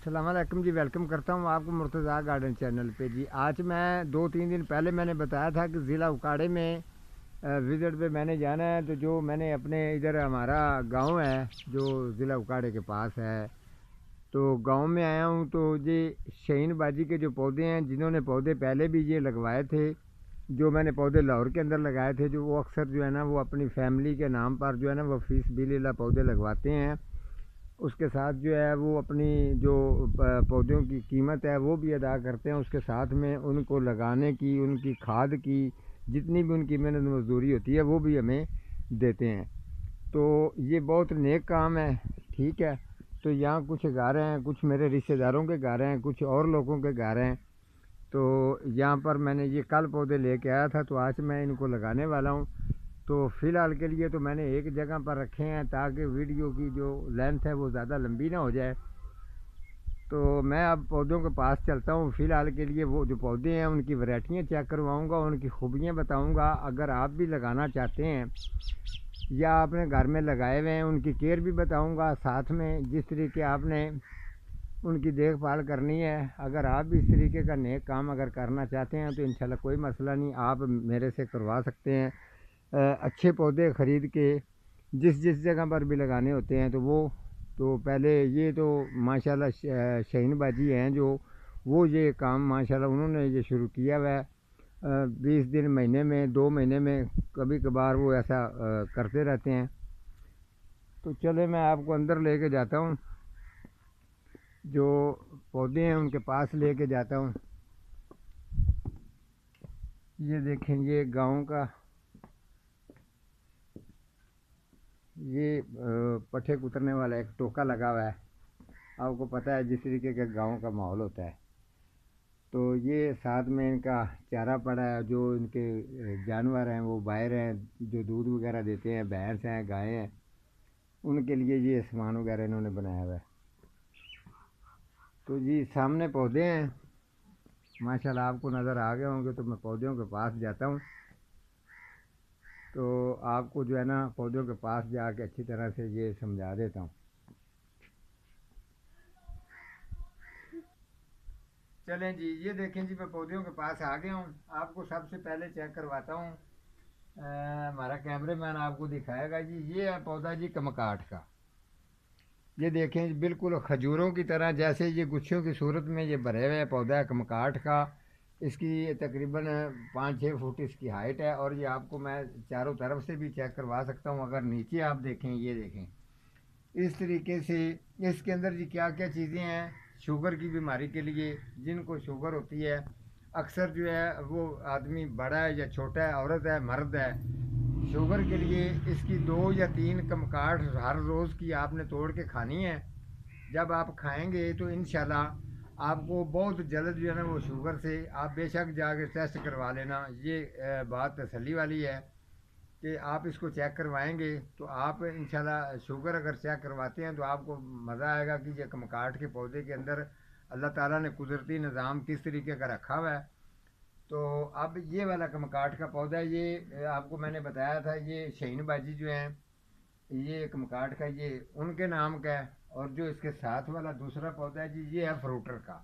अस्सलामुअलैकुम जी, वेलकम करता हूँ आपको मुर्तज़ा गार्डन चैनल पे जी। आज मैं 2-3 दिन पहले मैंने बताया था कि ज़िला उकाड़े में विज़िट पे मैंने जाना है। तो जो मैंने अपने इधर हमारा गांव है जो ज़िला उकाड़े के पास है, तो गांव में आया हूँ। तो ये शहीन बाजी के जो पौधे हैं, जिन्होंने पौधे पहले भी ये लगवाए थे, जो मैंने पौधे लाहौर के अंदर लगाए थे, जो वो अक्सर जो है ना वो अपनी फैमिली के नाम पर जो है ना वो फ़ीस बिलिल्लाह पौधे लगवाते हैं। उसके साथ जो है वो अपनी जो पौधों की कीमत है वो भी अदा करते हैं। उसके साथ में उनको लगाने की, उनकी खाद की, जितनी भी उनकी मेहनत मजदूरी होती है वो भी हमें देते हैं। तो ये बहुत नेक काम है, ठीक है। तो यहाँ कुछ घर हैं, कुछ मेरे रिश्तेदारों के घर हैं, कुछ और लोगों के घर हैं। तो यहाँ पर मैंने ये कल पौधे लेके आया था, तो आज मैं इनको लगाने वाला हूँ। तो फ़िलहाल के लिए तो मैंने एक जगह पर रखे हैं ताकि वीडियो की जो लेंथ है वो ज़्यादा लंबी ना हो जाए। तो मैं अब पौधों के पास चलता हूँ। फ़िलहाल के लिए वो जो पौधे हैं उनकी वैरायटियाँ चेक करवाऊँगा, उनकी खूबियाँ बताऊँगा। अगर आप भी लगाना चाहते हैं या आपने घर में लगाए हुए हैं, उनकी केयर भी बताऊँगा, साथ में जिस तरीके आपने उनकी देखभाल करनी है। अगर आप भी इस तरीके का नेक काम अगर करना चाहते हैं तो इंशाल्लाह कोई मसला नहीं, आप मेरे से करवा सकते हैं। अच्छे पौधे ख़रीद के जिस जिस जगह पर भी लगाने होते हैं तो वो तो पहले ये तो माशाल्लाह शहीन बाजी हैं जो वो ये काम माशाल्लाह उन्होंने ये शुरू किया हुआ है। 20 दिन महीने में, 2 महीने में कभी कभार वो ऐसा करते रहते हैं। तो चले मैं आपको अंदर लेके जाता हूँ, जो पौधे हैं उनके पास लेके जाता हूँ। ये देखें, ये गांव का ये पट्ठे कुतरने वाला एक टोका लगा हुआ है। आपको पता है जिस तरीके का गांव का माहौल होता है। तो ये साथ में इनका चारा पड़ा है, जो इनके जानवर हैं वो बाहर हैं, जो दूध वगैरह देते हैं, भैंस हैं, गायें हैं, उनके लिए ये सामान वगैरह इन्होंने बनाया हुआ है। तो जी सामने पौधे हैं, माशाल्लाह आपको नज़र आ गए होंगे। तो मैं पौधों के पास जाता हूँ, तो आपको जो है ना पौधों के पास जाके अच्छी तरह से ये समझा देता हूँ। चलें जी, ये देखें जी, मैं पौधों के पास आ गया हूँ। आपको सबसे पहले चेक करवाता हूँ। हमारा कैमरेमैन आपको दिखाएगा जी। ये है पौधा जी कमकाठ का। ये देखें जी, बिल्कुल खजूरों की तरह जैसे ये गुच्छों की सूरत में ये भरे हुए पौधा है कमकाठ का। इसकी तकरीबन 5-6 फुट इसकी हाइट है। और ये आपको मैं चारों तरफ से भी चेक करवा सकता हूँ। अगर नीचे आप देखें, ये देखें इस तरीके से इसके अंदर जी क्या क्या चीज़ें हैं। शुगर की बीमारी के लिए, जिनको शुगर होती है, अक्सर जो है वो आदमी बड़ा है या छोटा है, औरत है, मर्द है, शुगर के लिए इसकी 2 या 3 कमकाठ हर रोज़ की आपने तोड़ के खानी है। जब आप खाएंगे तो इंशाल्लाह आपको बहुत जल्द जो है ना वो शुगर से आप बेशक जाके टेस्ट करवा लेना। ये बात तसल्ली वाली है कि आप इसको चेक करवाएंगे तो आप इंशाल्लाह शुगर अगर चेक करवाते हैं तो आपको मज़ा आएगा कि ये कमकाठ के पौधे के अंदर अल्लाह ताला ने कुदरती निज़ाम किस तरीके का रखा हुआ है। तो अब ये वाला कमकाठ का पौधा, ये आपको मैंने बताया था, ये शहीन बाजी जो है ये कमकाठ का, ये उनके नाम का है। और जो इसके साथ वाला दूसरा पौधा है जी, ये है फ्रूटर का।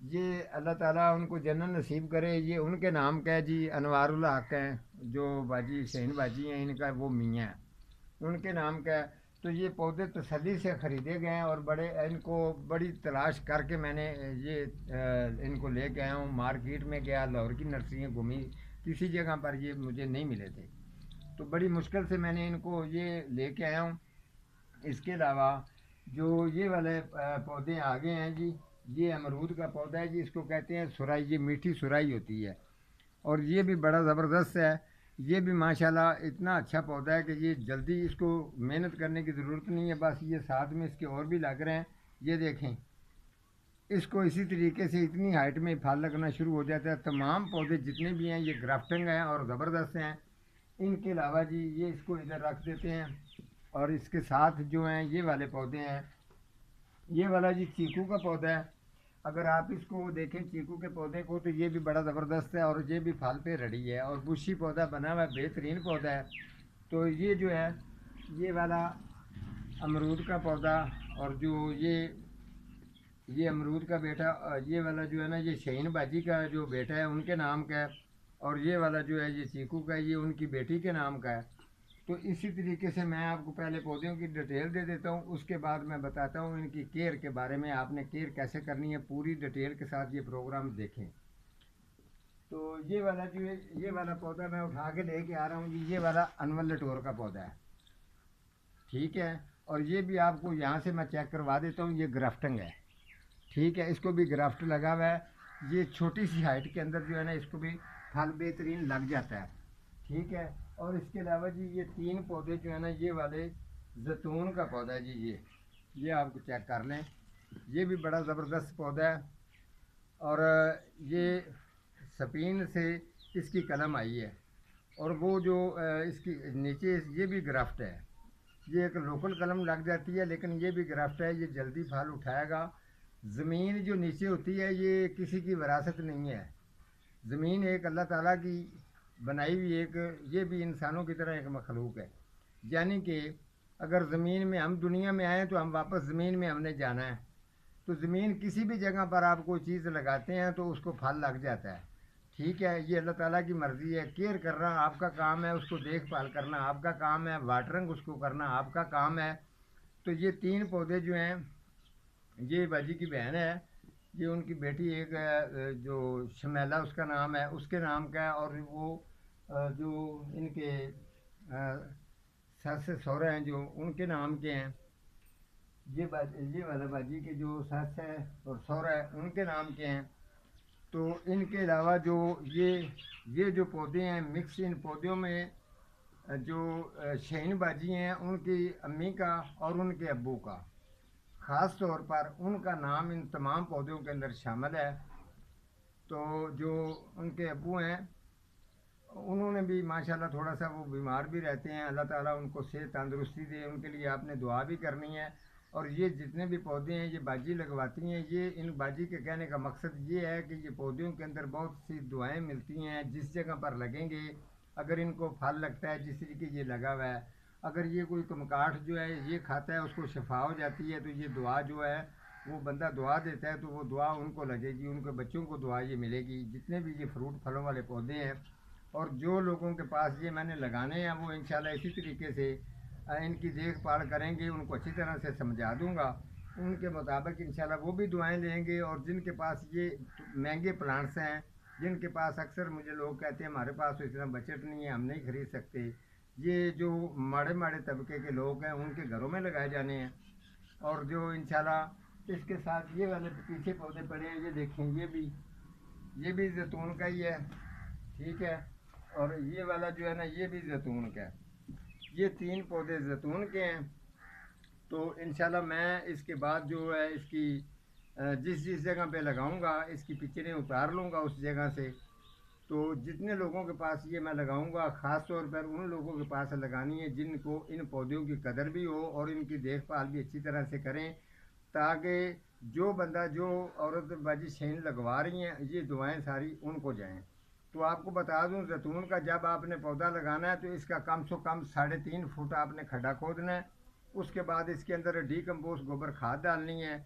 ये अल्लाह ताला उनको जन्नत नसीब करे। ये उनके नाम का है जी, अनवारुल हक हैं जो बाजी शहीन बाजी हैं, इनका वो मियाँ है, उनके नाम का है। तो ये पौधे तसल्ली से ख़रीदे गए हैं और बड़े इनको बड़ी तलाश करके मैंने ये इनको लेके आया हूँ। मार्केट में गया, लाहौर की नर्सरियाँ घूमी, किसी जगह पर ये मुझे नहीं मिले थे। तो बड़ी मुश्किल से मैंने इनको ये लेके आया हूँ। इसके अलावा जो ये वाले पौधे आगे हैं जी, ये अमरूद का पौधा है जी। इसको कहते हैं सुराई, ये मीठी सुराई होती है। और ये भी बड़ा ज़बरदस्त है। ये भी माशाल्लाह इतना अच्छा पौधा है कि ये जल्दी, इसको मेहनत करने की ज़रूरत नहीं है, बस ये साथ में इसके और भी लग रहे हैं। ये देखें, इसको इसी तरीके से इतनी हाइट में फल लगना शुरू हो जाता है। तमाम पौधे जितने भी हैं ये ग्राफ्टिंग हैं और ज़बरदस्त हैं। इनके अलावा जी ये इसको इधर रख देते हैं। और इसके साथ जो हैं ये वाले पौधे हैं। ये वाला जी चीकू का पौधा है। अगर आप इसको देखें चीकू के पौधे को, तो ये भी बड़ा ज़बरदस्त है और ये भी फल पे रड़ी है और बुशी पौधा बना हुआ है, बेहतरीन पौधा है। तो ये जो है ये वाला अमरूद का पौधा, और जो ये ये अमरूद का बेटा ये वाला जो है ना, ये शहीन बाजी का जो बेटा है उनके नाम का है। और ये वाला जो है ये चीकू का है, ये उनकी बेटी के नाम का है। तो इसी तरीके से मैं आपको पहले पौधों की डिटेल दे देता हूँ, उसके बाद मैं बताता हूँ इनकी केयर के बारे में। आपने केयर कैसे करनी है पूरी डिटेल के साथ ये प्रोग्राम देखें। तो ये वाला जो है, ये वाला पौधा मैं उठा के लेके आ रहा हूँ जी, ये वाला अनवर लटोर का पौधा है, ठीक है। और ये भी आपको यहाँ से मैं चेक करवा देता हूँ, ये ग्राफ्टिंग है, ठीक है। इसको भी ग्राफ्ट लगा हुआ है। ये छोटी सी हाइट के अंदर जो है ना, इसको भी फल बेहतरीन लग जाता है, ठीक है। और इसके अलावा जी ये 3 पौधे जो है ना, ये वाले जैतून का पौधा है जी, ये आपको चेक कर लें। ये भी बड़ा ज़बरदस्त पौधा है। और ये स्पेन से इसकी कलम आई है। और वो जो इसकी नीचे ये भी ग्राफ्ट है। ये एक लोकल कलम लग जाती है, लेकिन ये भी ग्राफ्ट है, ये जल्दी फल उठाएगा। ज़मीन जो नीचे होती है ये किसी की विरासत नहीं है। ज़मीन एक अल्लाह ताला की बनाई हुई एक, ये भी इंसानों की तरह एक मखलूक है। यानी कि अगर ज़मीन में हम दुनिया में आए तो हम वापस ज़मीन में हमने जाना है। तो ज़मीन किसी भी जगह पर आप कोई चीज़ लगाते हैं तो उसको फल लग जाता है, ठीक है। ये अल्लाह ताला की मर्ज़ी है। केयर करना आपका काम है, उसको देखभाल करना आपका काम है, वाटरिंग उसको करना आपका काम है। तो ये 3 पौधे जो हैं, ये बाजी की बहन है, ये उनकी बेटी एक जो शमेला उसका नाम है, उसके नाम का है। और वो जो इनके सस सहुरे हैं जो उनके नाम के हैं। ये वाला बाजी के जो सस है और सहुरा है उनके नाम के हैं। तो इनके अलावा जो ये जो पौधे हैं मिक्स, इन पौधों में जो शहीन बाजी हैं उनकी अम्मी का और उनके अब्बू का ख़ास तौर पर उनका नाम इन तमाम पौधों के अंदर शामिल है। तो जो उनके अब्बू हैं उन्होंने भी माशाल्लाह थोड़ा सा वो बीमार भी रहते हैं, अल्लाह ताला उनको सेहत तंदुरुस्ती दे, उनके लिए आपने दुआ भी करनी है। और ये जितने भी पौधे हैं ये बाजी लगवाती हैं। ये इन बाजी के कहने का मकसद ये है कि ये पौधों के अंदर बहुत सी दुआएं मिलती हैं, जिस जगह पर लगेंगे अगर इनको फल लगता है जिस तरीके ये लगा हुआ है, अगर ये कोई कमकाठ जो है ये खाता है उसको शफा हो जाती है, तो ये दुआ जो है वो बंदा दुआ देता है तो वो दुआ उनको लगेगी, उनके बच्चों को दुआ ये मिलेगी। जितने भी ये फ्रूट फलों वाले पौधे हैं और जो लोगों के पास ये मैंने लगाने हैं वो इंशाल्लाह इसी तरीके से इनकी देखभाल करेंगे, उनको अच्छी तरह से समझा दूंगा, उनके मुताबिक इंशाल्लाह वो भी दुआएं लेंगे। और जिनके पास ये महंगे प्लांट्स हैं, जिनके पास अक्सर मुझे लोग कहते हैं हमारे पास तो इतना बजट नहीं है, हम नहीं खरीद सकते, ये जो माड़े माड़े तबके के लोग हैं उनके घरों में लगाए जाने हैं। और जो इंशाल्लाह इसके साथ ये वाले पीछे पौधे पड़े हैं, ये देखें, ये भी जैतून का ही है, ठीक है। और ये वाला जो है ना ये भी जैतून का है। ये 3 पौधे जैतून के हैं। तो इंशाल्लाह मैं इसके बाद जो है इसकी जिस जिस जगह पे लगाऊंगा इसकी पिक्चरें उतार लूँगा उस जगह से। तो जितने लोगों के पास ये मैं लगाऊंगा ख़ास तौर पर उन लोगों के पास लगानी है जिनको इन पौधों की कदर भी हो और इनकी देखभाल भी अच्छी तरह से करें, ताकि जो बंदा जो औरत बाजी शहीन लगवा रही हैं ये दुआएं सारी उनको जाएं। तो आपको बता दूं जैतून का जब आपने पौधा लगाना है तो इसका कम से कम 3.5 फुट आपने खड्डा खोदना है। उसके बाद इसके अंदर डीकम्पोस्ट गोबर खाद डालनी है।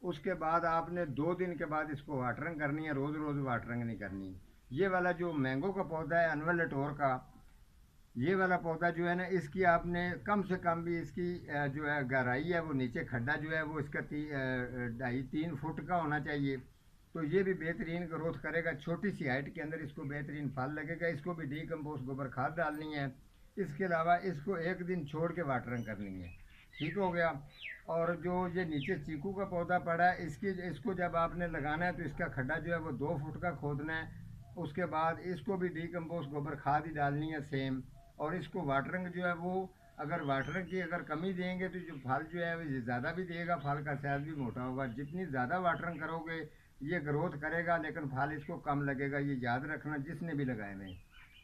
उसके बाद आपने 2 दिन के बाद इसको वाटरिंग करनी है, रोज़ रोज़ वाटरिंग नहीं करनी। ये वाला जो मैंगो का पौधा है अनवर लटोर का, ये वाला पौधा जो है ना इसकी आपने कम से कम भी इसकी जो है गहराई है वो नीचे खड्डा जो है वो इसका 2.5-3 फुट का होना चाहिए। तो ये भी बेहतरीन ग्रोथ करेगा, छोटी सी हाइट के अंदर इसको बेहतरीन फल लगेगा। इसको भी डीकम्पोस्ट गोबर खाद डालनी है। इसके अलावा इसको 1 दिन छोड़ के वाटरिंग करनी है, ठीक हो गया। और जो ये नीचे चीकू का पौधा पड़ा है इसको जब आपने लगाना है तो इसका खड्डा जो है वो 2 फुट का खोदना है। उसके बाद इसको भी डीकम्पोस्ट गोबर खाद ही डालनी है सेम। और इसको वाटरिंग जो है वो अगर वाटरिंग की अगर कमी देंगे तो जो फल जो है वो ज़्यादा भी देगा, फल का साइज भी मोटा होगा। जितनी ज़्यादा वाटरिंग करोगे ये ग्रोथ करेगा लेकिन फल इसको कम लगेगा, ये याद रखना जिसने भी लगाए हुए।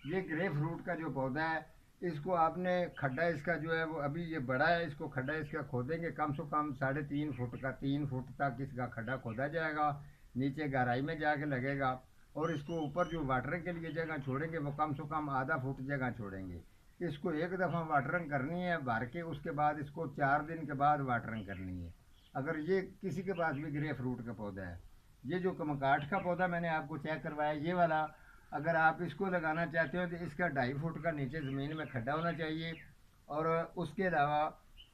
ये ग्रे फ्रूट का जो पौधा है इसको आपने खड्डा इसका जो है वो अभी ये बड़ा है, इसको खड्डा इसका खोदेंगे कम से कम 3.5 फुट का, 3 फुट तक इसका खड्डा खोदा जाएगा, नीचे गहराई में जाके लगेगा। और इसको ऊपर जो वाटरिंग के लिए जगह छोड़ेंगे वो कम से कम आधा फुट जगह छोड़ेंगे। इसको एक दफ़ा वाटरिंग करनी है भर के, उसके बाद इसको 4 दिन के बाद वाटरिंग करनी है। अगर ये किसी के पास भी ग्रे फ्रूट का पौधा है, ये जो कमकाठ का पौधा मैंने आपको चेक करवाया ये वाला, अगर आप इसको लगाना चाहते हो तो इसका 2.5 फुट का नीचे ज़मीन में खड्डा होना चाहिए। और उसके अलावा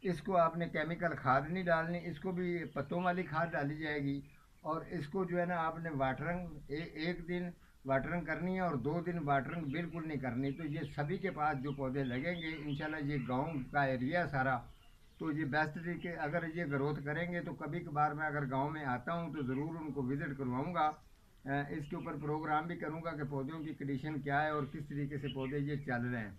इसको आपने केमिकल खाद नहीं डालनी, इसको भी पत्तों वाली खाद डाली जाएगी। और इसको जो है ना आपने वाटरिंग एक दिन वाटरिंग करनी है और 2 दिन वाटरिंग बिल्कुल नहीं करनी। तो ये सभी के पास जो पौधे लगेंगे इंशाल्लाह, ये गांव का एरिया सारा, तो ये बेस्ट तरीके अगर ये ग्रोथ करेंगे तो कभी कभार मैं अगर गांव में आता हूँ तो ज़रूर उनको विज़िट करवाऊँगा। इसके ऊपर प्रोग्राम भी करूँगा कि पौधों की कंडीशन क्या है और किस तरीके से पौधे ये चल रहे हैं।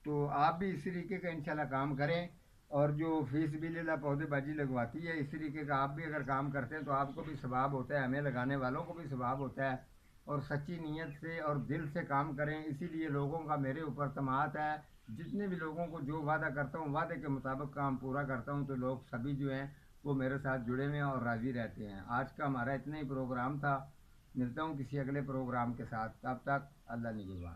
तो आप भी इस तरीके का इंशाल्लाह काम करें। और जो फीस बिल्ला पौधेबाजी लगवाती है इस तरीके का आप भी अगर काम करते हैं तो आपको भी सवाब होता है, हमें लगाने वालों को भी सवाब होता है। और सच्ची नीयत से और दिल से काम करें, इसीलिए लोगों का मेरे ऊपर तमात है। जितने भी लोगों को जो वादा करता हूँ वादे के मुताबिक काम पूरा करता हूँ, तो लोग सभी जो हैं वो मेरे साथ जुड़े हुए हैं और राज़ी रहते हैं। आज का हमारा इतना ही प्रोग्राम था। मिलता हूँ किसी अगले प्रोग्राम के साथ, तब तक अल्लाह निगहबान।